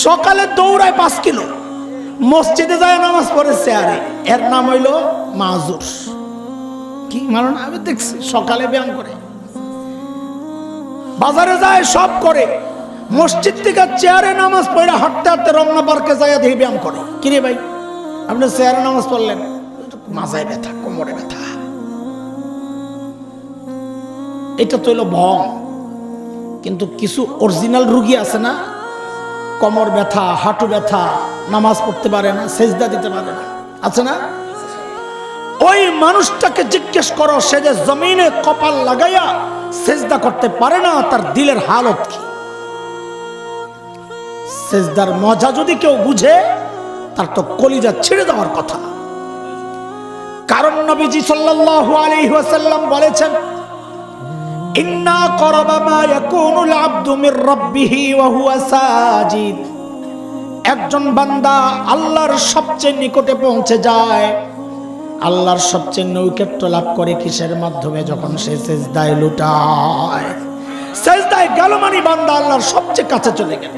সকালে দৌড়ায় 5 কিলো, মসজিদে যায় নামাজ পড়ে চেয়ারে, এর নাম হইল মাজুর। কি মানো না? আমি দেখছি সকালে ব্যায়াম করে, বাজারে যায়, সব করে, মসজিদ থেকে চেয়ারে নামাজ পড়ে হাঁটতে হাঁটতে রমনা পার্কে যায় দেখি ব্যায়াম করে। কিরে ভাই, আপনি চেয়ারে নামাজ পড়লেন? মাজায় ব্যথা, কোমরে ব্যথা। এটা তো হইল ভং। কিন্তু কিছু অরিজিনাল রুগী আছে না, কোমর ব্যথা, হাঁটু ব্যথা, নামাজ পড়তে পারে না, সেজদা দিতে পারে না, আছে না? ওই মানুষটাকে জিজ্ঞেস করো, সে যে জমিনে কপাল লাগাইয়া সেজদা করতে পারে না, তার দিলের হালত কি? সেজদার মজা যদি কেউ বুঝে, তার তো কলিজা ছিঁড়ে দেওয়ার কথা। কারণ নবীজি সাল্লাল্লাহু আলাইহি ওয়াসাল্লাম বলেছেন, ইন্না করাবা মা ইয়াকুনুল আবদু মির রাব্বিহি ওয়া হুয়া সাজিদ। একজন বান্দা আল্লাহর সবচেয়ে নিকটে পৌঁছে যায়, আল্লাহর সবচেয়ে নৈকট্য লাভ করে কিসের মাধ্যমে? যখন সে সিজদায় লুটায়। সিজদায় গেল মানে বান্দা আল্লাহর সবচেয়ে কাছে চলে গেল।